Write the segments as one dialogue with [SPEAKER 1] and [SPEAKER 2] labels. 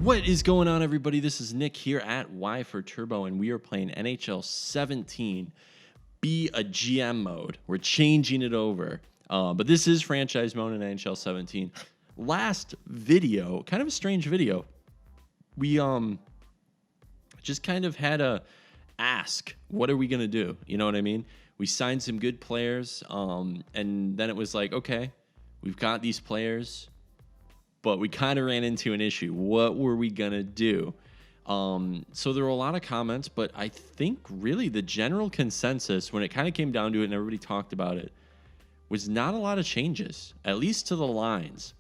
[SPEAKER 1] What is going on, everybody? This is Nick here at Y480, and we are playing NHL 17. Be a GM mode. We're changing it over. But this is franchise mode in NHL 17. Last video, kind of a strange video. We just kind of had to ask, what are we going to do? You know what I mean? We signed some good players, and then it was like, okay, we've got these players, but we kind of ran into an issue. What were we going to do? So there were a lot of comments, but I think really the general consensus when it kind of came down to it and everybody talked about it was not a lot of changes, at least to the lines.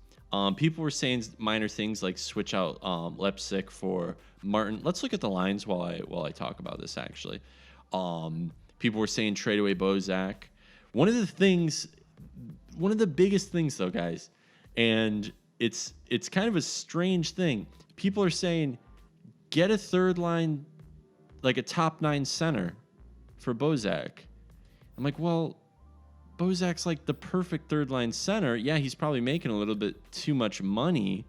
[SPEAKER 1] People were saying minor things like switch out Lepsic for Martin. Let's look at the lines while I talk about this, actually. People were saying trade away Bozak. One of the biggest things, though, guys, and it's kind of a strange thing. People are saying get a third line, like a top 9 center for Bozak. I'm like, well, Bozak's like the perfect third line center. Yeah, he's probably making a little bit too much money,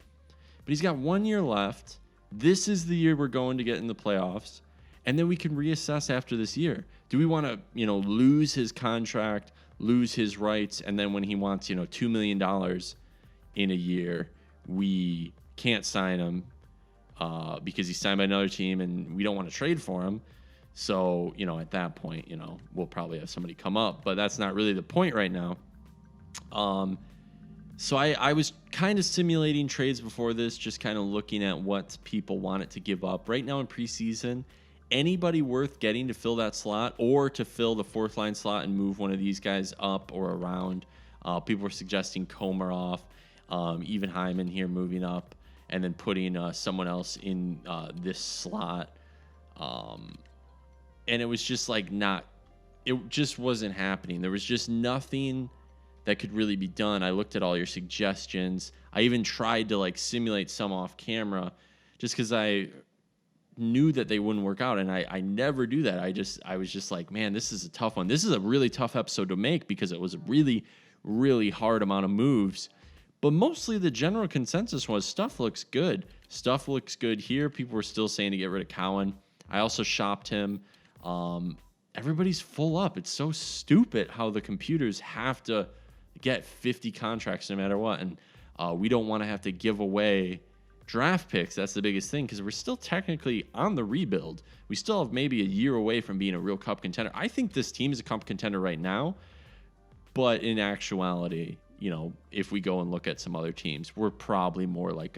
[SPEAKER 1] but he's got 1 year left. This is the year we're going to get in the playoffs, and then we can reassess after this year. Do we want to, lose his contract, lose his rights, and then when he wants, $2 million in a year, we can't sign him because he's signed by another team and we don't want to trade for him. So, at that point, we'll probably have somebody come up, but that's not really the point right now. So I was kind of simulating trades before this, just kind of looking at what people wanted to give up. Right now in preseason, anybody worth getting to fill that slot or to fill the fourth line slot and move one of these guys up or around. People were suggesting Komarov, even Hyman here moving up, and then putting someone else in this slot. And it was just like it just wasn't happening. There was just nothing that could really be done. I looked at all your suggestions. I even tried to simulate some off camera just because I knew that they wouldn't work out. And I never do that. I was just like, man, this is a tough one. This is a really tough episode to make because it was a really, really hard amount of moves. But mostly the general consensus was stuff looks good. Stuff looks good here. People were still saying to get rid of Cowan. I also shopped him. Everybody's full up. It's so stupid how the computers have to get 50 contracts no matter what. And we don't want to have to give away draft picks. That's the biggest thing because we're still technically on the rebuild. We still have maybe a year away from being a real cup contender. I think this team is a cup contender right now. But in actuality, if we go and look at some other teams, we're probably more like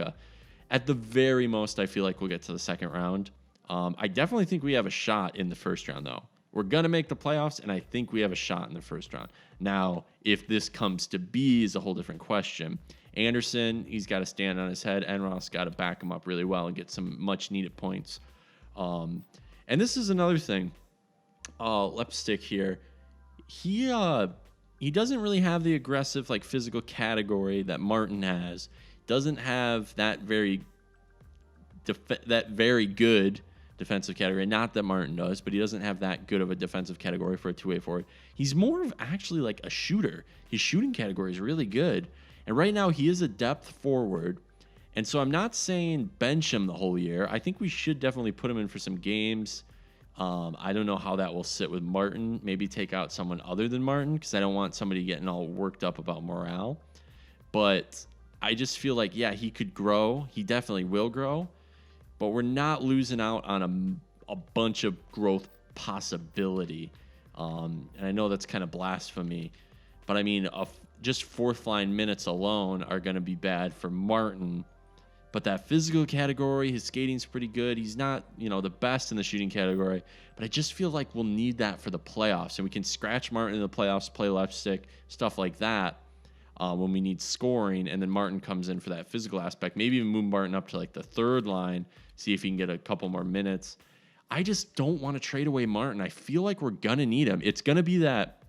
[SPEAKER 1] at the very most, I feel like we'll get to the second round. I definitely think we have a shot in the first round, though. We're going to make the playoffs, and I think we have a shot in the first round. Now, if this comes to be is a whole different question. Anderson, he's got to stand on his head. Enroth's got to back him up really well and get some much-needed points. And this is another thing. Lepsic here. He doesn't really have the aggressive, physical category that Martin has. Doesn't have that very good defensive category. Not that Martin does, but he doesn't have that good of a defensive category for a two-way forward. He's more of actually like a shooter. His shooting category is really good. And right now he is a depth forward. And so I'm not saying bench him the whole year. I think we should definitely put him in for some games. I don't know how that will sit with Martin. Maybe take out someone other than Martin because I don't want somebody getting all worked up about morale. But I just feel like, yeah, he could grow. He definitely will grow. But we're not losing out on a bunch of growth possibility. And I know that's kind of blasphemy. But, I mean, just fourth-line minutes alone are going to be bad for Martin. But that physical category, his skating's pretty good. He's not, the best in the shooting category. But I just feel like we'll need that for the playoffs. And we can scratch Martin in the playoffs, play left stick, stuff like that when we need scoring. And then Martin comes in for that physical aspect. Maybe even move Martin up to the third line, see if he can get a couple more minutes. I just don't want to trade away Martin. I feel like we're going to need him. It's going to be that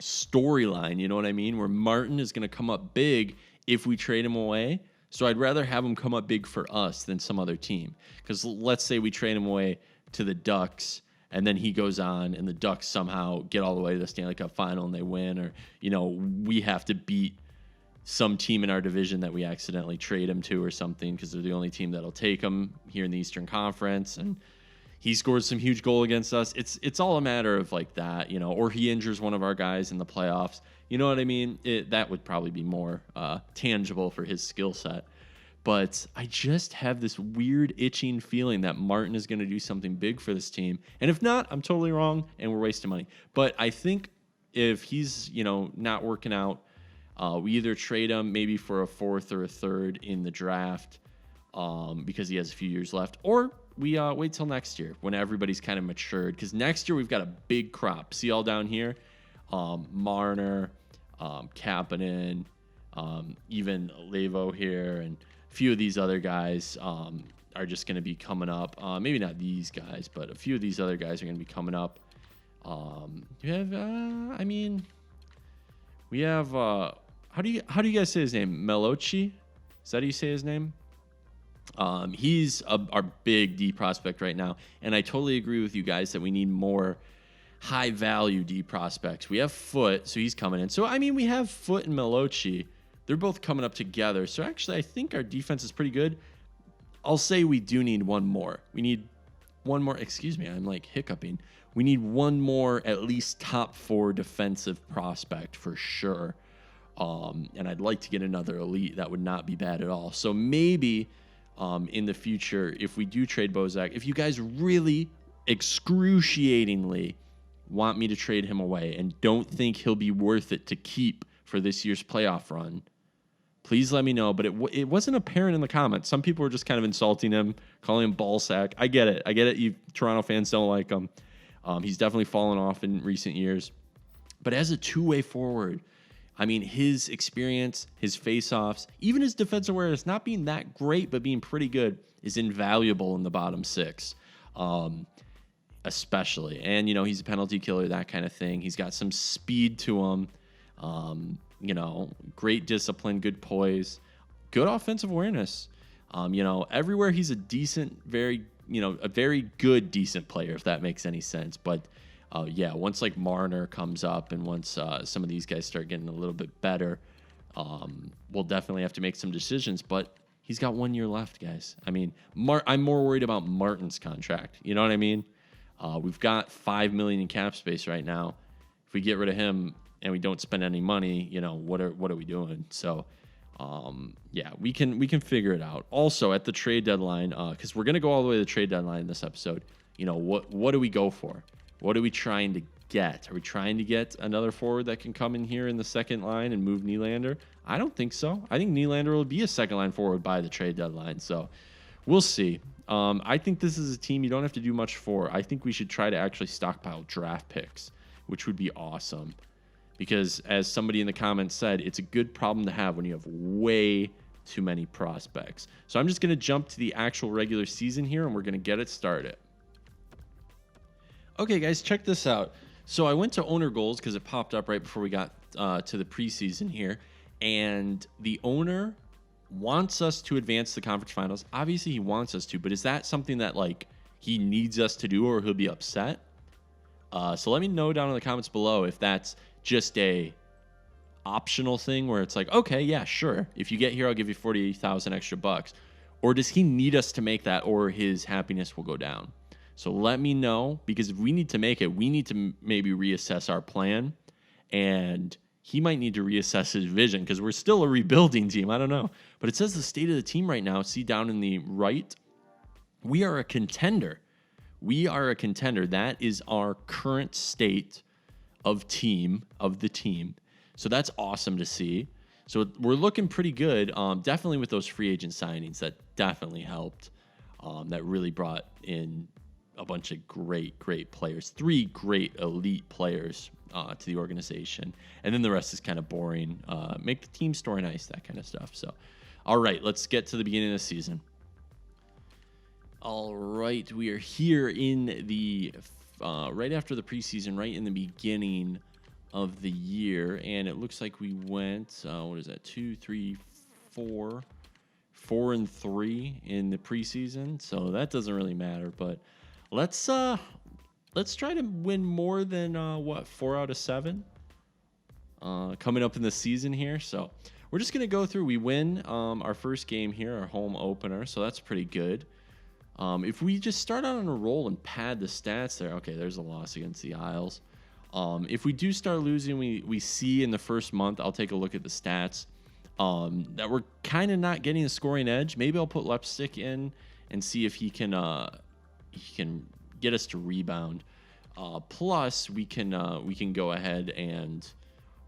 [SPEAKER 1] storyline, you know what I mean, where Martin is going to come up big if we trade him away. So I'd rather have him come up big for us than some other team. Because let's say we trade him away to the Ducks, and then he goes on, and the Ducks somehow get all the way to the Stanley Cup final and they win, or we have to beat some team in our division that we accidentally trade him to or something because they're the only team that'll take him here in the Eastern Conference, and he scores some huge goal against us. It's all a matter of like that, you know, or he injures one of our guys in the playoffs. You know what I mean? That would probably be more tangible for his skill set. But I just have this weird itching feeling that Martin is going to do something big for this team. And if not, I'm totally wrong and we're wasting money. But I think if he's, you know, not working out, we either trade him maybe for a 4th or a 3rd in the draft because he has a few years left, or we wait till next year when everybody's kind of matured. Because next year we've got a big crop. See all down here? Marner, Kapanen, even Levo here, and a few of these other guys are just going to be coming up. Maybe not these guys, but a few of these other guys are going to be coming up. We have, how do you guys say his name? Melochi? Is that how you say his name? He's our big D prospect right now, and I totally agree with you guys that we need more high value D prospects. We have Foot, so he's coming in. So I mean, we have Foot and Melochi. They're both coming up together. So actually, I think our defense is pretty good. I'll say we do need one more. We need one more. Excuse me, I'm like hiccuping. We need one more, at least top 4 defensive prospect for sure. And I'd like to get another elite. That would not be bad at all. So maybe in the future, if we do trade Bozak, if you guys really excruciatingly want me to trade him away and don't think he'll be worth it to keep for this year's playoff run, please let me know. But it wasn't apparent in the comments. Some people were just kind of insulting him, calling him ball sack. I get it. You Toronto fans don't like him. He's definitely fallen off in recent years. But as a two-way forward, I mean, his experience, his face-offs, even his defense awareness, not being that great, but being pretty good, is invaluable in the bottom 6, especially. And, you know, he's a penalty killer, that kind of thing. He's got some speed to him, you know, great discipline, good poise, good offensive awareness. You know, everywhere he's a decent, a very good, decent player, if that makes any sense. But yeah, once like Marner comes up and once some of these guys start getting a little bit better, we'll definitely have to make some decisions. But he's got 1 year left, guys. I mean, I'm more worried about Martin's contract. You know what I mean? We've got $5 million in cap space right now. If we get rid of him and we don't spend any money, you know, what are we doing? So, yeah, we can figure it out. Also, at the trade deadline, because we're gonna go all the way to the trade deadline in this episode. You know, what do we go for? What are we trying to get? Are we trying to get another forward that can come in here in the second line and move Nylander? I don't think so. I think Nylander will be a second line forward by the trade deadline. So we'll see. I think this is a team you don't have to do much for. I think we should try to actually stockpile draft picks, which would be awesome. Because as somebody in the comments said, it's a good problem to have when you have way too many prospects. So I'm just going to jump to the actual regular season here, and we're going to get it started. Okay, guys, check this out. So I went to owner goals because it popped up right before we got to the preseason here. And the owner wants us to advance to the conference finals. Obviously, he wants us to, but is that something that, like, he needs us to do or he'll be upset? So let me know down in the comments below if that's just a optional thing where it's like, okay, yeah, sure. If you get here, I'll give you 48,000 extra bucks. Or does he need us to make that, or his happiness will go down? So let me know, because if we need to make it, we need to maybe reassess our plan, and he might need to reassess his vision because we're still a rebuilding team. I don't know. But it says the state of the team right now. See down in the right, we are a contender. We are a contender. That is our current state of the team. So that's awesome to see. So we're looking pretty good. Definitely with those free agent signings, that definitely helped. That really brought in a bunch of great players, 3 great elite players to the organization. And then the rest is kind of boring. Make the team story nice, that kind of stuff. So, all right, let's get to the beginning of the season. All right, we are here in the right after the preseason, right in the beginning of the year, and it looks like we went what is that, 2, 3, 4 and 3 in the preseason. So that doesn't really matter, but let's try to win more than 4 out of 7 coming up in the season here. So we're just going to go through. We win our first game here, our home opener, so that's pretty good. If we just start out on a roll and pad the stats there, okay, there's a loss against the Isles. If we do start losing, we see in the first month, I'll take a look at the stats, that we're kind of not getting a scoring edge. Maybe I'll put Lepstick in and see if he can get us to rebound. Plus, we can go ahead and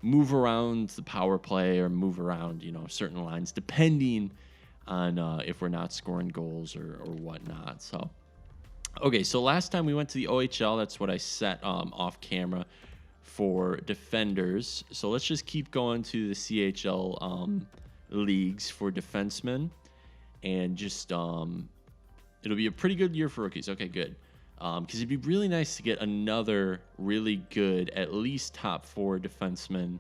[SPEAKER 1] move around the power play or move around, certain lines, depending on if we're not scoring goals or whatnot. So, okay, so last time we went to the OHL, that's what I set off camera for defenders. So let's just keep going to the CHL leagues for defensemen, and just it'll be a pretty good year for rookies. Okay, good. Because it'd be really nice to get another really good, at least top 4 defenseman,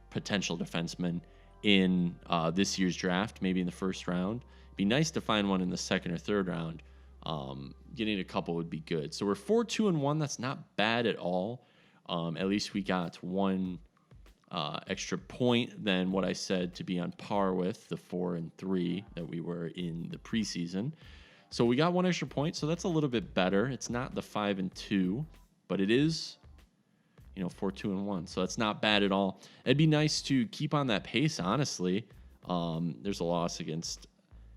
[SPEAKER 1] potential defenseman in this year's draft, maybe in the first round. It'd be nice to find one in the second or third round. Getting a couple would be good. So we're 4-2-1. That's not bad at all. At least we got one extra point than what I said to be on par with the 4-3 that we were in the preseason. So we got one extra point, so that's a little bit better. It's not the 5-2, but it is, 4-2-1. So that's not bad at all. It'd be nice to keep on that pace, honestly. There's a loss against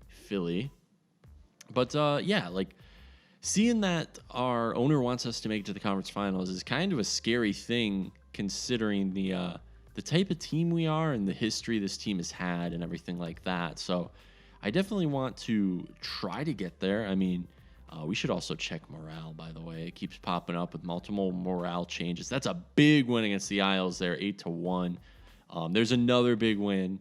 [SPEAKER 1] Philly. But, yeah, like, seeing that our owner wants us to make it to the conference finals is kind of a scary thing, considering the type of team we are and the history this team has had and everything like that. So I definitely want to try to get there. I mean, we should also check morale, by the way. It keeps popping up with multiple morale changes. That's a big win against the Isles there, 8-1. There's another big win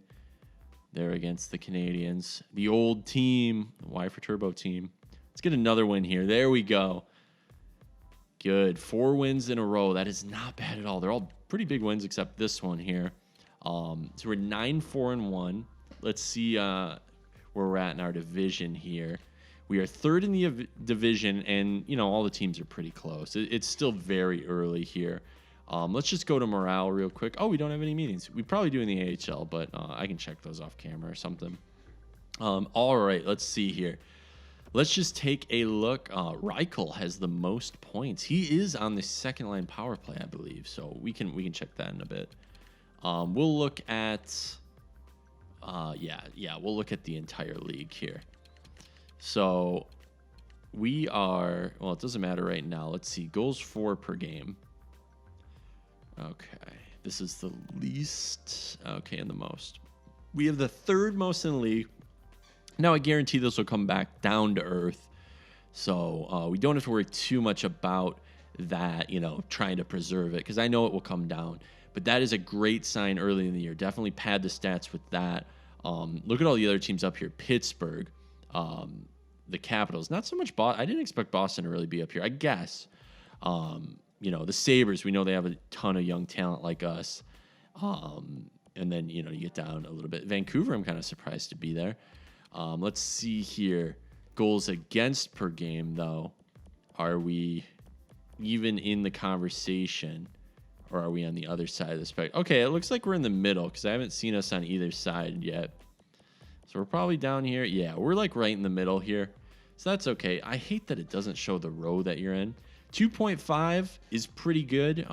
[SPEAKER 1] there against the Canadians. The old team, the Y4Turbo team. Let's get another win here. There we go. Good. 4 wins in a row. That is not bad at all. They're all pretty big wins except this one here. So we're 9-4-1. Let's see where we're at in our division here. We are 3rd in the division, and, all the teams are pretty close. It's still very early here. Let's just go to morale real quick. Oh, we don't have any meetings. We probably do in the AHL, but I can check those off camera or something. All right, let's see here. Let's just take a look. Reichel has the most points. He is on the second line power play, I believe. So we can check that in a bit. We'll look at we'll look at the entire league here. So we are, well, it doesn't matter right now. Let's see, goals for per game. Okay, this is the least. Okay, and the most. We have the 3rd most in the league. Now, I guarantee this will come back down to earth. So we don't have to worry too much about that, trying to preserve it, because I know it will come down. But that is a great sign early in the year. Definitely pad the stats with that. Look at all the other teams up here. Pittsburgh, the Capitals. Not so much Boston. I didn't expect Boston to really be up here, I guess. The Sabres, we know they have a ton of young talent like us. And then, you get down a little bit. Vancouver, I'm kind of surprised to be there. Let's see here. Goals against per game, though. Are we even in the conversation, or are we on the other side of the spectrum? Okay, it looks like we're in the middle, because I haven't seen us on either side yet. So we're probably down here. Yeah, we're like right in the middle here. So that's okay. I hate that it doesn't show the row that you're in. 2.5 is pretty good.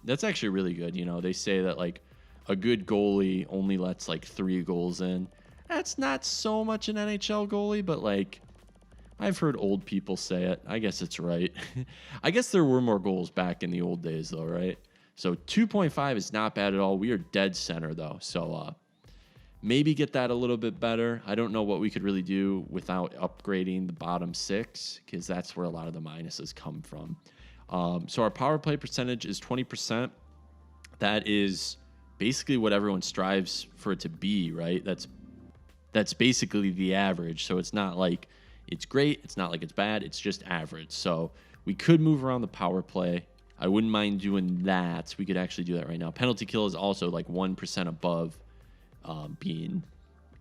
[SPEAKER 1] That's actually really good. They say that like a good goalie only lets like 3 goals in. That's not so much an NHL goalie, but like I've heard old people say it. I guess it's right. I guess there were more goals back in the old days though, right? So 2.5 is not bad at all. We are dead center though. So maybe get that a little bit better. I don't know what we could really do without upgrading the bottom 6, because that's where a lot of the minuses come from. So our power play percentage is 20%. That is basically what everyone strives for it to be, right? That's basically the average. So it's not like it's great. It's not like it's bad. It's just average. So we could move around the power play. I wouldn't mind doing that. We could actually do that right now. Penalty kill is also like 1% above being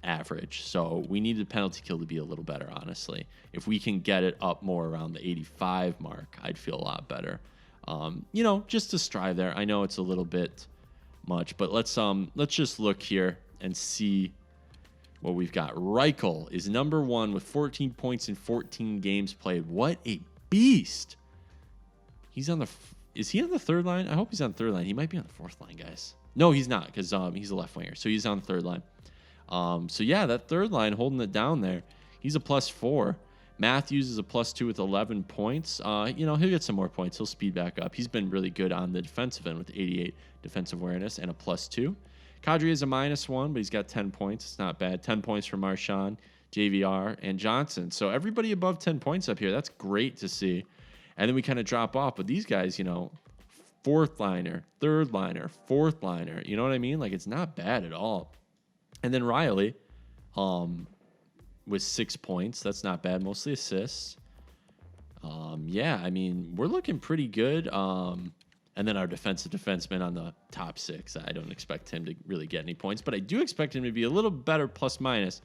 [SPEAKER 1] average. So we need the penalty kill to be a little better, honestly. If we can get it up more around the 85 mark, I'd feel a lot better. Just to strive there. I know it's a little bit much, but let's just look here. and see what we've got. Reichel is number 1 with 14 points in 14 games played. What a beast! He's on the. Is he on the third line? I hope he's on the third line. He might be on the fourth line, guys. No, he's not, because he's a left winger, so he's on the third line. So yeah, that third line holding it down there. He's a +4. Matthews is a +2 with 11 points. He'll get some more points. He'll speed back up. He's been really good on the defensive end with 88 defensive awareness and a +2. Kadri is a -1, but he's got 10 points. It's not bad. 10 points for Marchand, JVR, and Johnson. So everybody above 10 points up here. That's great to see. And then we kind of drop off. But these guys, fourth liner, third liner, fourth liner. You know what I mean? Like, it's not bad at all. And then Riley with 6 points. That's not bad. Mostly assists. We're looking pretty good. And then our defensive defenseman on the top 6. I don't expect him to really get any points, but I do expect him to be a little better ±.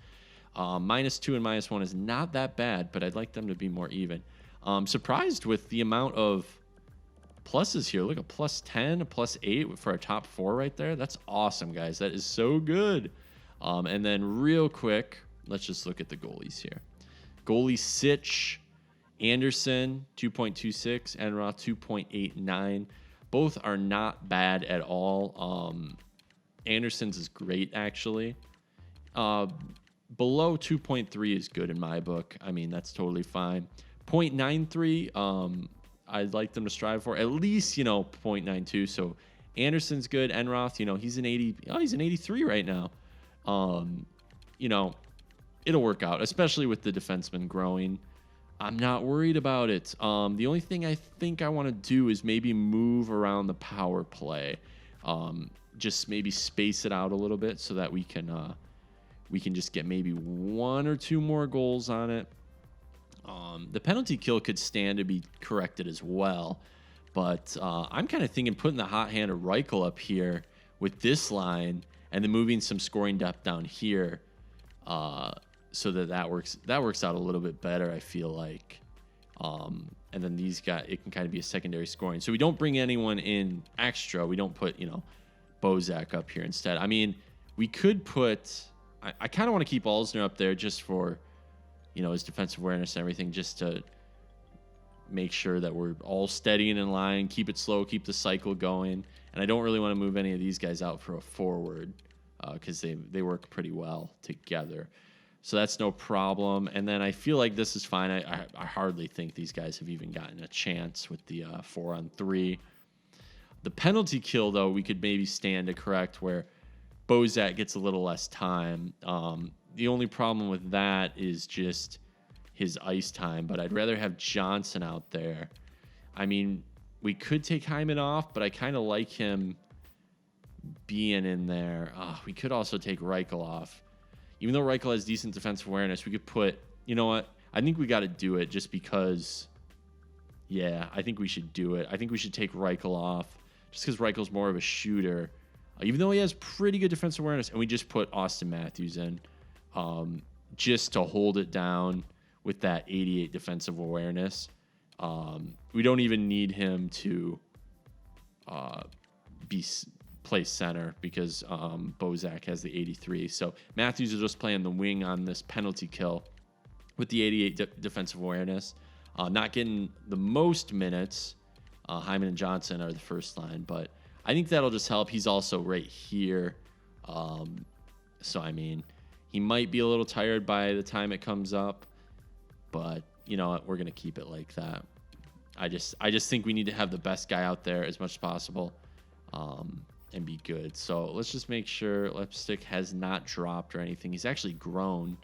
[SPEAKER 1] -2 and -1 is not that bad, but I'd like them to be more even. Surprised with the amount of pluses here. Look, a +10, a +8 for our top 4 right there. That's awesome, guys. That is so good. And then real quick, let's just look at the goalies here. Goalie Sitch, Anderson, 2.26, Enroth, 2.89. Both are not bad at all. Anderson's is great, actually. Below 2.3 is good in my book. I mean, that's totally fine. 0.93, I'd like them to strive for at least, 0.92. So Anderson's good. Enroth, he's an 80. Oh, he's an 83 right now. It'll work out, especially with the defenseman growing. I'm not worried about it. The only thing I think I want to do is maybe move around the power play. Just maybe space it out a little bit so that we can just get maybe 1 or 2 more goals on it. The penalty kill could stand to be corrected as well. But I'm kind of thinking putting the hot hand of Reichel up here with this line and then moving some scoring depth down here so that works out a little bit better, I feel like. And then these guys, it can kind of be a secondary scoring. So we don't bring anyone in extra. We don't put, Bozak up here instead. I mean, we could put... I kind of want to keep Alsner up there just for, his defensive awareness and everything, just to make sure that we're all steady and in line, keep it slow, keep the cycle going. And I don't really want to move any of these guys out for a forward because they work pretty well together. So that's no problem. And then I feel like this is fine. I hardly think these guys have even gotten a chance with the 4-on-3. The penalty kill, though, we could maybe stand to correct where Bozak gets a little less time. The only problem with that is just his ice time, but I'd rather have Johnson out there. I mean, we could take Hyman off, but I kind of like him being in there. We could also take Reichel off. Even though Reichel has decent defensive awareness, we could put... You know what? I think we got to do it just because... Yeah, I think we should do it. I think we should take Reichel off just because Reichel's more of a shooter. Even though he has pretty good defensive awareness, and we just put Austin Matthews in just to hold it down with that 88 defensive awareness. We don't even need him to play center because Bozak has the 83. So Matthews is just playing the wing on this penalty kill with the 88 defensive awareness. Not getting the most minutes. Hyman and Johnson are the first line, but I think that'll just help. He's also right here. So, I mean, he might be a little tired by the time it comes up, but you know what? We're going to keep it like that. I just think we need to have the best guy out there as much as possible and be good. So let's just make sure Lipstick has not dropped or anything. He's actually grown.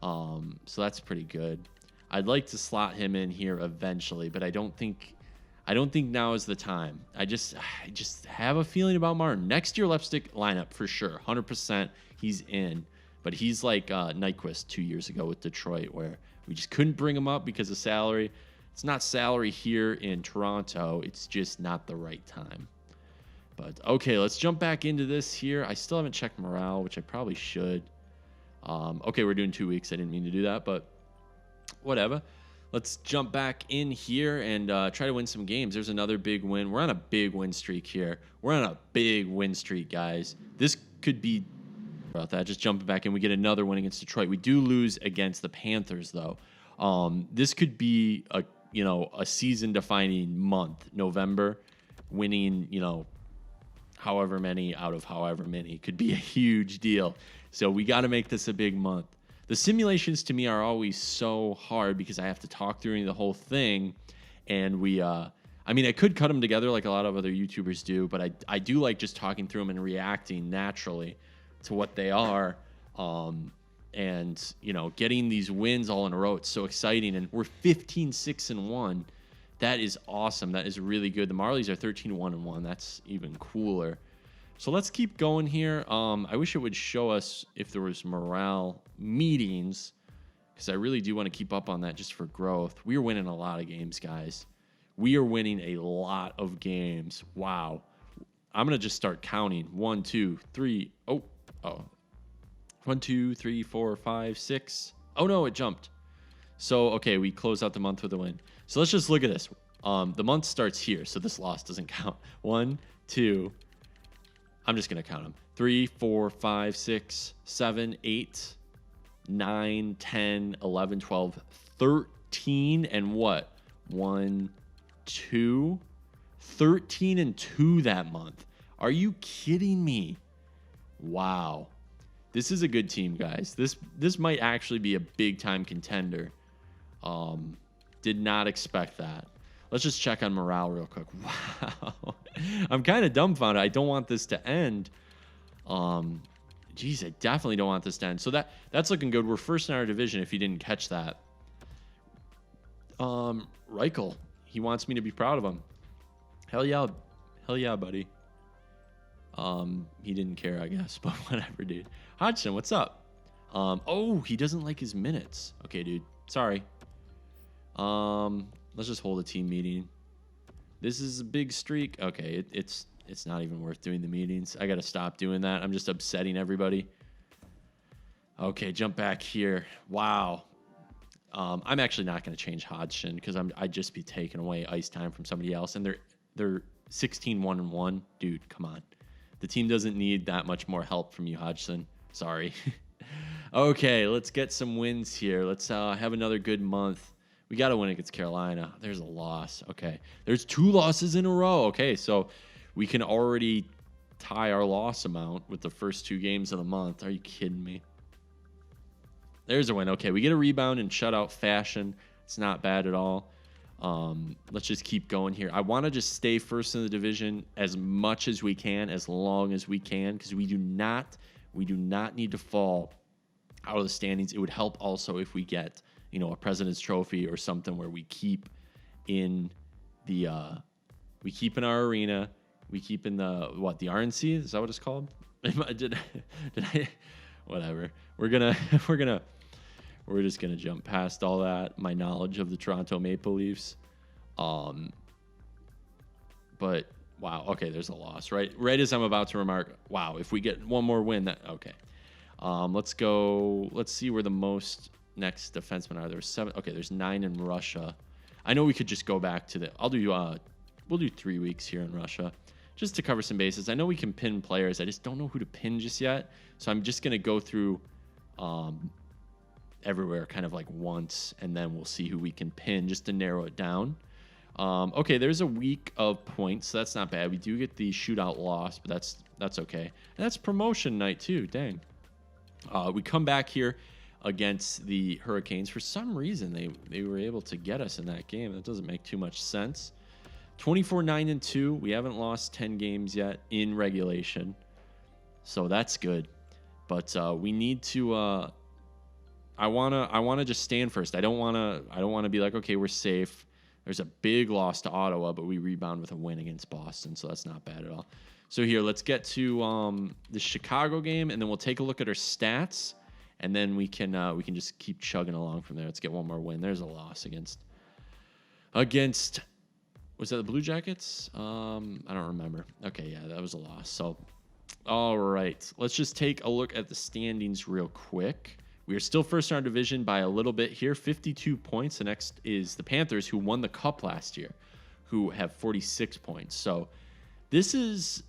[SPEAKER 1] So that's pretty good. I'd like to slot him in here eventually, but I don't think now is the time. I just have a feeling about Martin. Next year, Lipstick lineup for sure. 100% he's in. But he's like Nyquist 2 years ago with Detroit, where we just couldn't bring him up because of salary. It's not salary here in Toronto. It's just not the right time. But, okay, let's jump back into this here. I still haven't checked morale, which I probably should. Okay, we're doing 2 weeks. I didn't mean to do that, but whatever. Let's jump back in here and try to win some games. There's another big win. We're on a big win streak here. We're on a big win streak, guys. This could be About that, just jumping back in, we get another win against Detroit. We do lose against the Panthers, though. This could be a season-defining month. November, winning however many out of however many could be a huge deal. So we got to make this a big month. The simulations to me are always so hard because I have to talk during the whole thing, and I could cut them together like a lot of other YouTubers do, but I do like just talking through them and reacting naturally to what they are. And getting these wins all in a row, it's so exciting. And we're 15-6-1. That is awesome. That is really good. The Marlies are 13-1-1. That's even cooler. So let's keep going here. I wish it would show us if there was morale meetings, because I really do want to keep up on that just for growth. We are winning a lot of games, guys. We are winning a lot of games. Wow. I'm going to just start counting. 1, 2, 3. Oh. 1, 2, 3, 4, 5, 6. Oh, no, it jumped. So, okay, we close out the month with a win. So let's just look at this. The month starts here, so this loss doesn't count. 1, 2. I'm just going to count them. 3, 4, 5, 6, 7, 8, 9, 10, 11, 12, 13, and what? 1, 2. 13 and 2 that month. Are you kidding me? Wow. This is a good team, guys. This might actually be a big-time contender. Did not expect that. Let's just check on morale real quick. Wow. I'm kind of dumbfounded. I don't want this to end. Geez, I definitely don't want this to end. So that's looking good. We're first in our division, if you didn't catch that. Reichel, he wants me to be proud of him. Hell yeah, buddy. He didn't care, I guess, but whatever, dude. Hodgson, what's up? Oh, he doesn't like his minutes. Okay, dude. Sorry. Let's just hold a team meeting. This is a big streak. Okay, it's not even worth doing the meetings. I gotta stop doing that. I'm just upsetting everybody. Okay, jump back here. Wow. I'm actually not gonna change Hodgson because I'd just be taking away ice time from somebody else, and they're 16-1-1. Dude, come on. The team doesn't need that much more help from you, Hodgson. Sorry. Okay, let's get some wins here. Let's have another good month. We got to win against Carolina. There's a loss. Okay. There's 2 losses in a row. Okay, so we can already tie our loss amount with the first 2 games of the month. Are you kidding me? There's a win. Okay, we get a rebound in shutout fashion. It's not bad at all. Let's just keep going here. I want to just stay first in the division as much as we can, as long as we can, because we do not need to fall out of the standings. It would help also if we get, a President's Trophy or something where we keep in the we keep in our arena, we keep in the RNC? Is that what it's called? Did I? Whatever. We're just gonna jump past all that. My knowledge of the Toronto Maple Leafs. But wow, okay, there's a loss, right? Right as I'm about to remark, wow, if we get one more win, okay. Let's go. Let's see where the most next defensemen are. There's 7. Okay, there's 9 in Russia. I know we could just go back to we'll do 3 weeks here in Russia just to cover some bases. I know we can pin players. I just don't know who to pin just yet. So I'm just gonna go through everywhere kind of like once, and then we'll see who we can pin just to narrow it down. Okay, there's a week of points, so that's not bad. We do get the shootout loss, but that's okay. And that's promotion night too. Dang. We come back here against the Hurricanes. For some reason, they were able to get us in that game. That doesn't make too much sense. 24-9-2. We haven't lost 10 games yet in regulation, so that's good. But we need to. I wanna just stand first. I don't wanna be like, okay, we're safe. There's a big loss to Ottawa, but we rebound with a win against Boston, so that's not bad at all. So here, let's get to the Chicago game, and then we'll take a look at our stats, and then we can just keep chugging along from there. Let's get one more win. There's a loss against was that the Blue Jackets? I don't remember. Okay, yeah, that was a loss. So, all right, let's just take a look at the standings real quick. We are still first in our division by a little bit here, 52 points. The next is the Panthers, who won the Cup last year, who have 46 points. So this is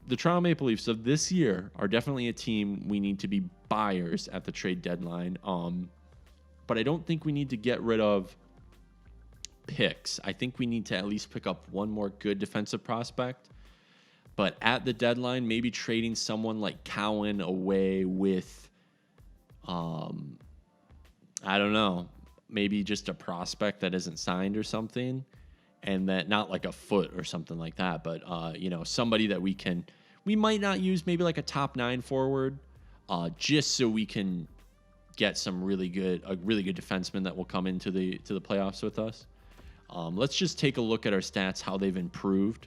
[SPEAKER 1] the Toronto Maple Leafs of this year are definitely a team we need to be buyers at the trade deadline. But I don't think we need to get rid of picks. I think we need to at least pick up one more good defensive prospect. But at the deadline, maybe trading someone like Cowan away with, I don't know, maybe just a prospect that isn't signed or something. And that not like a foot or something like that, but somebody that we might not use, maybe like a top 9 forward, just so we can get a really good defenseman that will come into the playoffs with us. Let's just take a look at our stats, how they've improved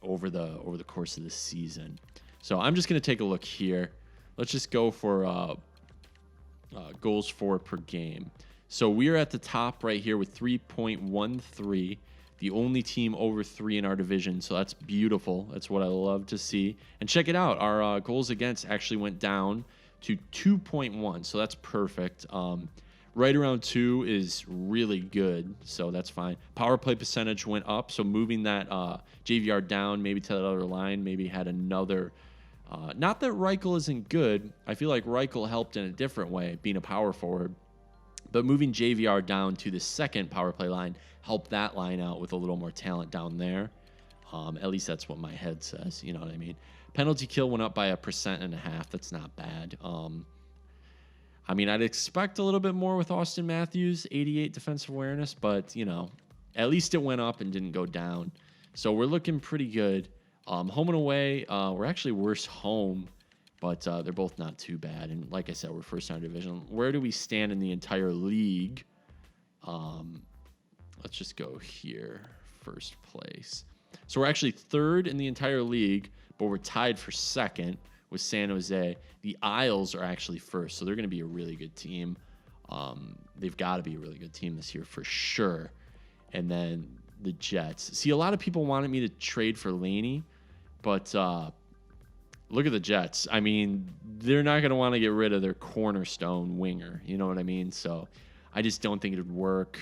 [SPEAKER 1] over the course of the season. So I'm just going to take a look here. Let's just go for goals for per game. So we are at the top right here with 3.13, the only team over 3 in our division. So that's beautiful. That's what I love to see. And check it out. Our goals against actually went down to 2.1. So that's perfect. Right around 2 is really good. So that's fine. Power play percentage went up. So moving that JVR down maybe to that other line, maybe had another. Not that Reichel isn't good. I feel like Reichel helped in a different way, being a power forward. But moving JVR down to the second power play line helped that line out with a little more talent down there. At least that's what my head says. You know what I mean? Penalty kill went up by 1.5%. That's not bad. I mean, I'd expect a little bit more with Austin Matthews, 88 defensive awareness, but, at least it went up and didn't go down. So we're looking pretty good. Home and away, we're actually worse home. But they're both not too bad. And like I said, we're first in our division. Where do we stand in the entire league? Let's just go here. First place. So we're actually third in the entire league, but we're tied for second with San Jose. The Isles are actually first, so they're going to be a really good team. They've got to be a really good team this year for sure. And then the Jets. See, a lot of people wanted me to trade for Laney, but look at the Jets. I mean, they're not going to want to get rid of their cornerstone winger. You know what I mean? So I just don't think it would work.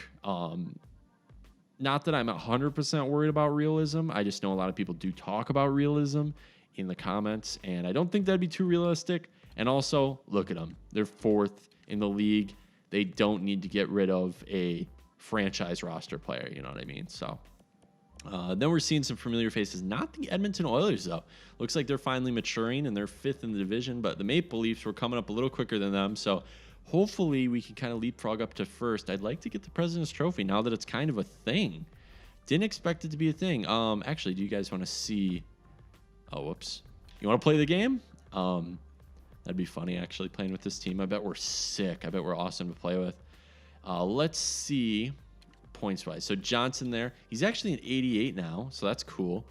[SPEAKER 1] Not that I'm 100% worried about realism. I just know a lot of people do talk about realism in the comments, and I don't think that'd be too realistic. And also, look at them. They're 4th in the league. They don't need to get rid of a franchise roster player. You know what I mean? So then we're seeing some familiar faces. Not the Edmonton Oilers, though. Looks like they're finally maturing, and they're 5th in the division. But the Maple Leafs were coming up a little quicker than them. So hopefully we can kind of leapfrog up to first. I'd like to get the President's Trophy now that it's kind of a thing. Didn't expect it to be a thing. Actually, do you guys want to see... Oh, whoops. You want to play the game? That'd be funny, actually, playing with this team. I bet we're sick. I bet we're awesome to play with. Let's see... points-wise. So Johnson there. He's actually an 88 now, so that's cool.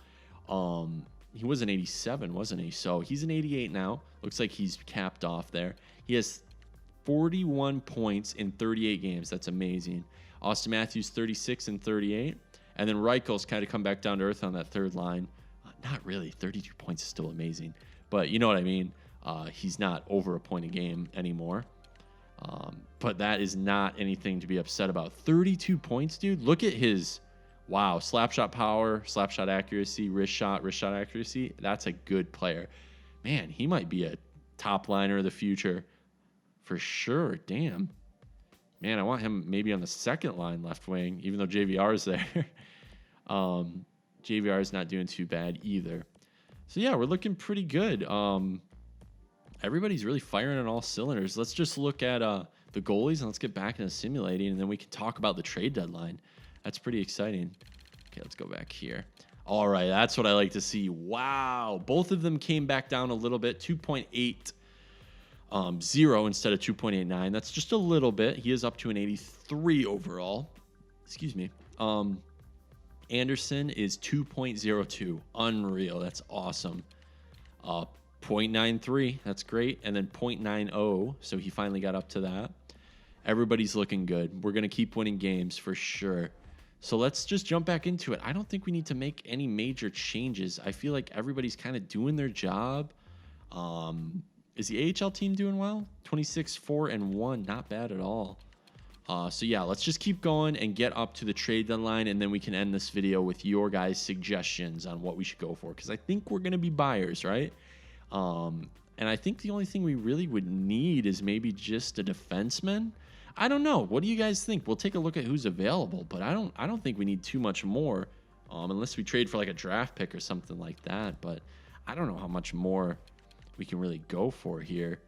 [SPEAKER 1] He was an 87, wasn't he? So he's an 88 now. Looks like he's capped off there. He has 41 points in 38 games. That's amazing. Austin Matthews, 36 and 38. And then Reichel's kind of come back down to earth on that third line. Not really. 32 points is still amazing. But you know what I mean. He's not over a point a game anymore. But that is not anything to be upset about. 32 points, dude. Look at his, wow, slap shot power, slap shot accuracy, wrist shot accuracy. That's a good player. Man, he might be a top liner of the future for sure. Damn. Man, I want him maybe on the second line left wing, even though JVR is there. JVR is not doing too bad either. So, yeah, we're looking pretty good. Everybody's really firing on all cylinders. Let's just look at the goalies and let's get back into simulating, and then we can talk about the trade deadline. That's pretty exciting. Okay, let's go back here. All right, that's what I like to see. Wow, both of them came back down a little bit, 2.80 instead of 2.89. That's just a little bit. He is up to an 83 overall. Excuse me. Anderson is 2.02. Unreal. That's awesome. 0.93, that's great. And then 0.90, so he finally got up to that. Everybody's looking good. We're going to keep winning games for sure. So let's just jump back into it. I don't think we need to make any major changes. I feel like everybody's kind of doing their job. Is the AHL team doing well? 26-4-1, not bad at all. So yeah, let's just keep going and get up to the trade deadline, and then we can end this video with your guys' suggestions on what we should go for, because I think we're going to be buyers, right? And I think the only thing we really would need is maybe just a defenseman. I don't know. What do you guys think? We'll take a look at who's available, but I don't think we need too much more, unless we trade for like a draft pick or something like that. But I don't know how much more we can really go for here,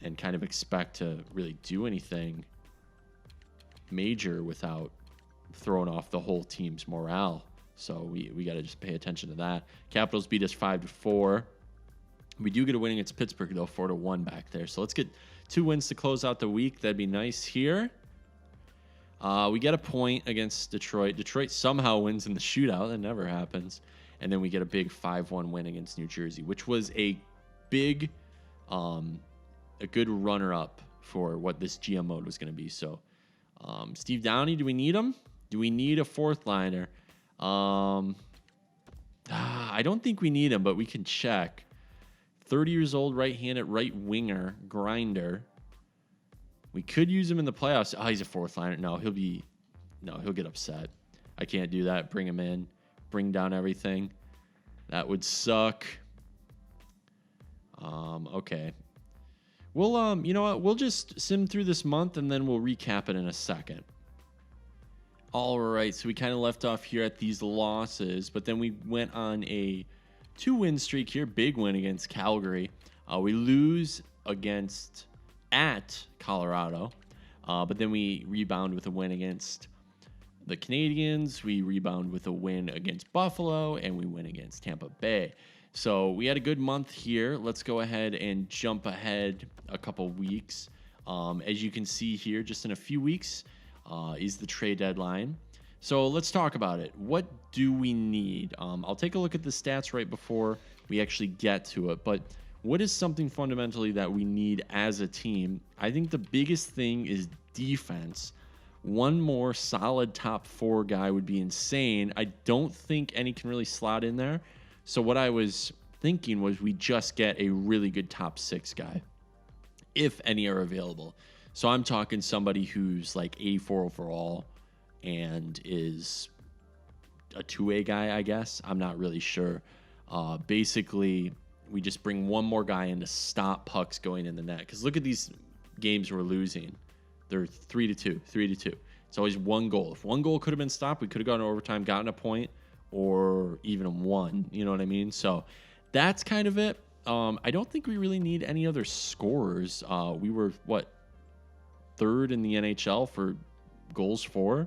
[SPEAKER 1] and kind of expect to really do anything major without throwing off the whole team's morale. So we got to just pay attention to that. Capitals beat us 5-4. We do get a win against Pittsburgh, though, 4-1 back there. So let's get 2 wins to close out the week. That'd be nice here. We get a point against Detroit. Detroit somehow wins in the shootout. That never happens. And then we get a big 5-1 win against New Jersey, which was a big, a good runner-up for what this GM mode was going to be. So Steve Downey, do we need him? Do we need a fourth liner? I don't think we need him, but we can check. 30 years old, right-handed, right winger, grinder. We could use him in the playoffs. Oh, he's a fourth liner. No, he'll get upset. I can't do that. Bring him in. Bring down everything. That would suck. Okay. We'll, you know what? We'll just sim through this month, and then we'll recap it in a second. All right, so we kind of left off here at these losses, but then we went on a 2-win streak here, big win against Calgary. We lose at Colorado, but then we rebound with a win against the Canadiens. We rebound with a win against Buffalo, and we win against Tampa Bay. So we had a good month here. Let's go ahead and jump ahead a couple weeks. As you can see here, just in a few weeks is the trade deadline. So let's talk about it. What do we need? I'll take a look at the stats right before we actually get to it. But what is something fundamentally that we need as a team? I think the biggest thing is defense. One more solid top 4 guy would be insane. I don't think any can really slot in there. So what I was thinking was we just get a really good top 6 guy, if any are available. So I'm talking somebody who's like 84 overall and is a 2A guy, I guess. I'm not really sure. Basically, we just bring one more guy in to stop pucks going in the net. Because look at these games we're losing. They're 3-2, 3-2. It's always one goal. If one goal could have been stopped, we could have gone to overtime, gotten a point, or even a 1. You know what I mean? So that's kind of it. I don't think we really need any other scorers. We were, 3rd in the NHL for goals for.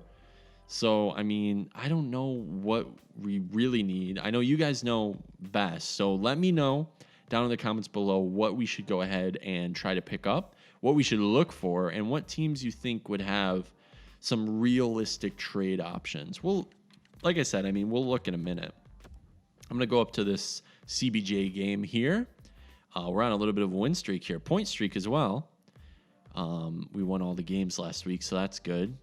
[SPEAKER 1] So, I mean, I don't know what we really need. I know you guys know best. So let me know down in the comments below what we should go ahead and try to pick up, what we should look for, and what teams you think would have some realistic trade options. Well, like I said, I mean, we'll look in a minute. I'm going to go up to this CBJ game here. We're on a little bit of a win streak here, point streak as well. We won all the games last week, so that's good.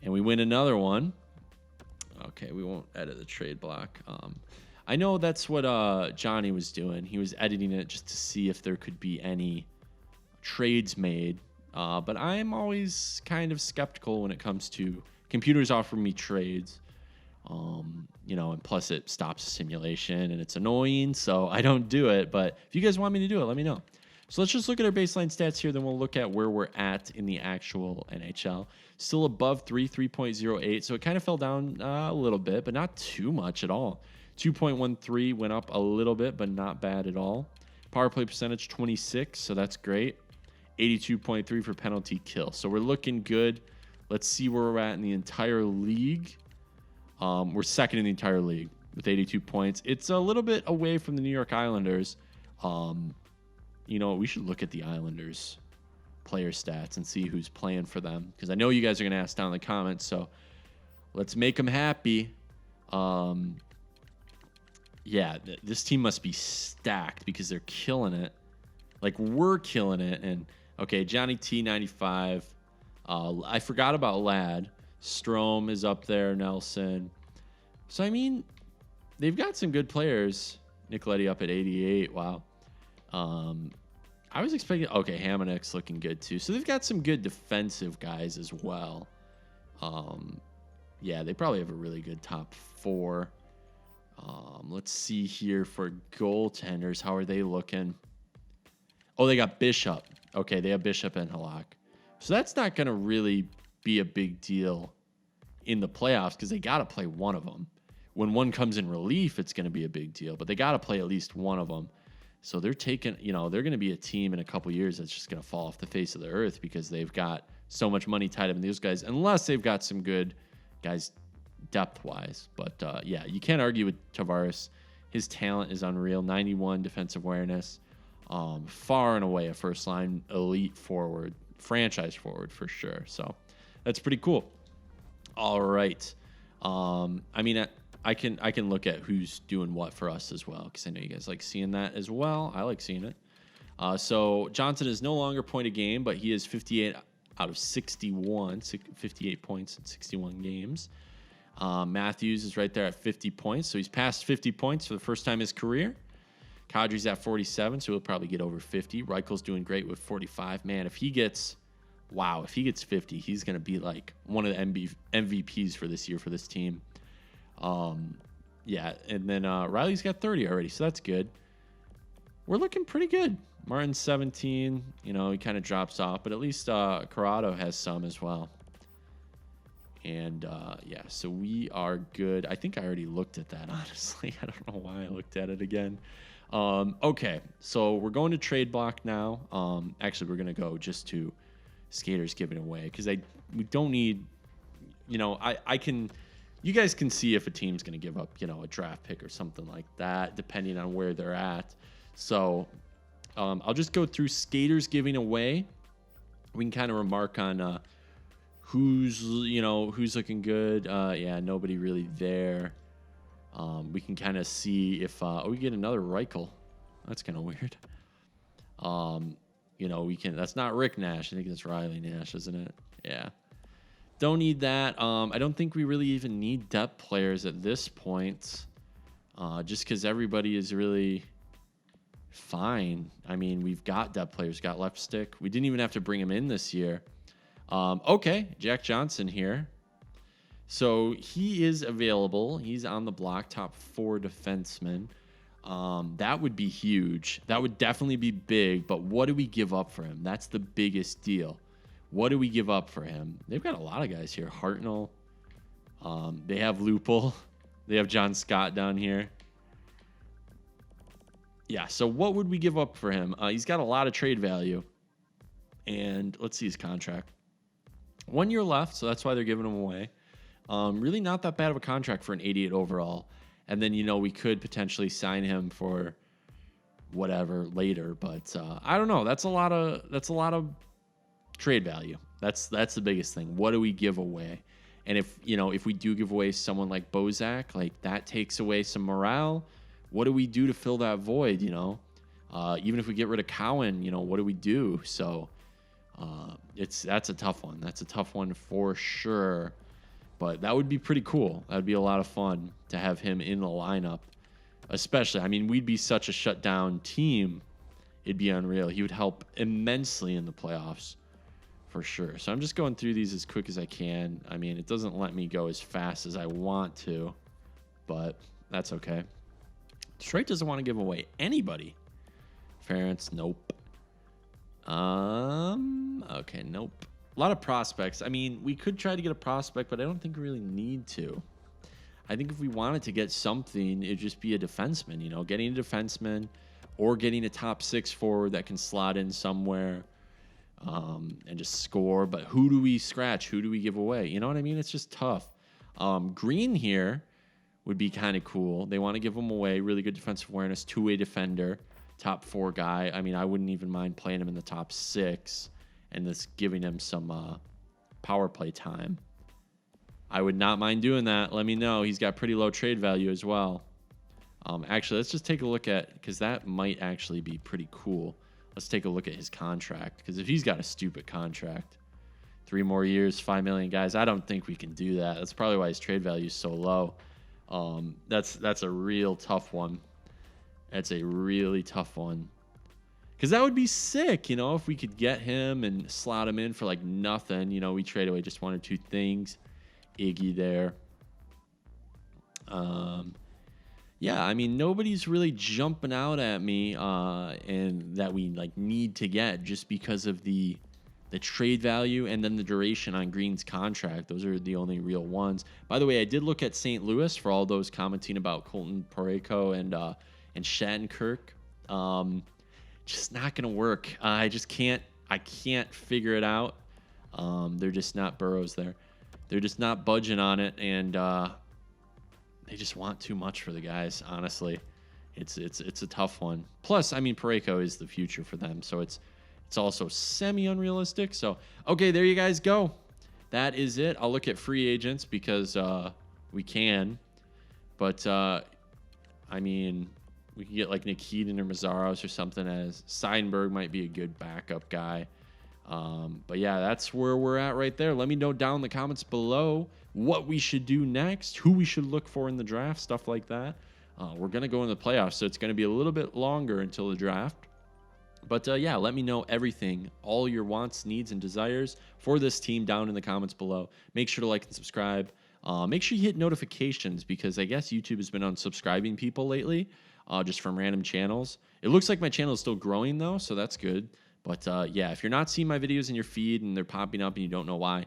[SPEAKER 1] And we win another one. Okay, we won't edit the trade block. I know that's what Johnny was doing. He was editing it just to see if there could be any trades made. But I'm always kind of skeptical when it comes to computers offering me trades. And plus it stops the simulation and it's annoying, so I don't do it. But if you guys want me to do it, let me know. So let's just look at our baseline stats here, then we'll look at where we're at in the actual NHL. Still above 3.08, so it kind of fell down a little bit, but not too much at all. 2.13 went up a little bit, but not bad at all. Power play percentage 26, so that's great. 82.3 for penalty kill. So we're looking good. Let's see where we're at in the entire league. We're second in the entire league with 82 points. It's a little bit away from the New York Islanders. We should look at the Islanders player stats and see who's playing for them, because I know you guys are going to ask down in the comments, so let's make them happy. This team must be stacked because they're killing it. Like, we're killing it. And, okay, Johnny T, 95. I forgot about Ladd. Strome is up there, Nelson. So, I mean, they've got some good players. Nicoletti up at 88. Wow. I was expecting. Okay, Hamanek's looking good too. So they've got some good defensive guys as well. Yeah, they probably have a really good top 4. Let's see here for goaltenders. How are they looking? Oh, they got Bishop. Okay, they have Bishop and Halak. So that's not going to really be a big deal in the playoffs because they got to play one of them. When one comes in relief, it's going to be a big deal, but they got to play at least one of them. So they're taking, they're going to be a team in a couple years that's just going to fall off the face of the earth because they've got so much money tied up in these guys, unless they've got some good guys depth-wise. But, yeah, you can't argue with Tavares. His talent is unreal. 91 defensive awareness. Far and away a first-line elite forward, franchise forward for sure. So that's pretty cool. All right. I mean, I can look at who's doing what for us as well because I know you guys like seeing that as well. I like seeing it. So Johnson is no longer point a game, but he is 58 out of 61, 58 points in 61 games. Matthews is right there at 50 points, so he's passed 50 points for the first time in his career. Kadri's at 47, so he'll probably get over 50. Reichel's doing great with 45. Man, if he gets 50, he's going to be like one of the MVPs for this year for this team. Yeah, and then Riley's got 30 already, so that's good. We're looking pretty good. Martin's 17. He kind of drops off, but at least Corrado has some as well. And, yeah, so we are good. I think I already looked at that, honestly. I don't know why I looked at it again. Okay, so we're going to trade block now. Actually, we're going to go just to skaters giving away because we don't need, I can, you guys can see if a team's going to give up, a draft pick or something like that, depending on where they're at. So I'll just go through skaters giving away. We can kind of remark on who's looking good. Yeah, nobody really there. We can kind of see if we get another Reichel. That's kind of weird. We can. That's not Rick Nash. I think it's Riley Nash, isn't it? Yeah. Don't need that. I don't think we really even need depth players at this point, just because everybody is really fine. I mean, we've got depth players. Got left stick. We didn't even have to bring him in this year. Okay, Jack Johnson here. So he is available. He's on the block, top 4 defenseman. That would be huge. That would definitely be big, but what do we give up for him? That's the biggest deal. What do we give up for him? They've got a lot of guys here. Hartnell. They have Lupul. They have John Scott down here. Yeah, so what would we give up for him? He's got a lot of trade value. And let's see his contract. 1 year left, so that's why they're giving him away. Really not that bad of a contract for an 88 overall. And then, we could potentially sign him for whatever later. But I don't know. That's a lot of trade value. That's the biggest thing. What do we give away? And if we do give away someone like Bozak, like that takes away some morale. What do we do to fill that void? Even if we get rid of Cowan, what do we do? So that's a tough one. That's a tough one for sure. But that would be pretty cool. That would be a lot of fun to have him in the lineup. Especially, I mean, we'd be such a shutdown team. It'd be unreal. He would help immensely in the playoffs for sure. So I'm just going through these as quick as I can. I mean, it doesn't let me go as fast as I want to, but that's okay. Detroit doesn't want to give away anybody. Ferentz, nope. Okay, nope. A lot of prospects. I mean, we could try to get a prospect, but I don't think we really need to. I think if we wanted to get something, it'd just be a defenseman, getting a defenseman or getting a top 6 forward that can slot in somewhere and just score. But who do we scratch? Who do we give away? You know what I mean? It's just tough. Green here would be kind of cool. They want to give him away. Really good defensive awareness, 2-way defender, top 4 guy. I mean, I wouldn't even mind playing him in the top 6. And this giving him some power play time. I would not mind doing that. Let me know. He's got pretty low trade value as well. Actually, let's just take a look at, because that might actually be pretty cool. Let's take a look at his contract, because if he's got a stupid contract, 3 more years, $5 million, guys, I don't think we can do that. That's probably why his trade value is so low. That's a real tough one. That's a really tough one. Because that would be sick, you know, if we could get him and slot him in for like nothing. You know, we trade away just 1 or 2 things. Iggy there. Yeah, I mean, nobody's really jumping out at me and that we like need to get just because of the trade value and then the duration on Green's contract. Those are the only real ones. By the way, I did look at St. Louis for all those commenting about Colton Parayko and Shattenkirk. Just not gonna work. I can't figure it out. They're just not Burrows there. They're just not budging on it, and they just want too much for the guys. Honestly, it's a tough one. Plus, I mean, Parayko is the future for them, so it's also semi-unrealistic. So, okay, there you guys go. That is it. I'll look at free agents because we can, but I mean, we can get like Nikitin or Mazzaros or something, as Seidenberg might be a good backup guy. But yeah, that's where we're at right there. Let me know down in the comments below what we should do next, who we should look for in the draft, stuff like that. We're going to go in the playoffs, so it's going to be a little bit longer until the draft. But yeah, let me know everything, all your wants, needs, and desires for this team down in the comments below. Make sure to like and subscribe. Make sure you hit notifications, because I guess YouTube has been unsubscribing people lately, just from random channels. It looks like my channel is still growing, though, so that's good. But yeah, if you're not seeing my videos in your feed and they're popping up and you don't know why,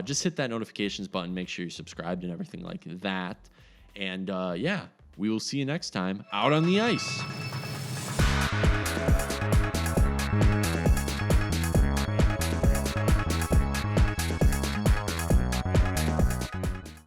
[SPEAKER 1] just hit that notifications button. Make sure you're subscribed and everything like that. And yeah, we will see you next time out on the ice.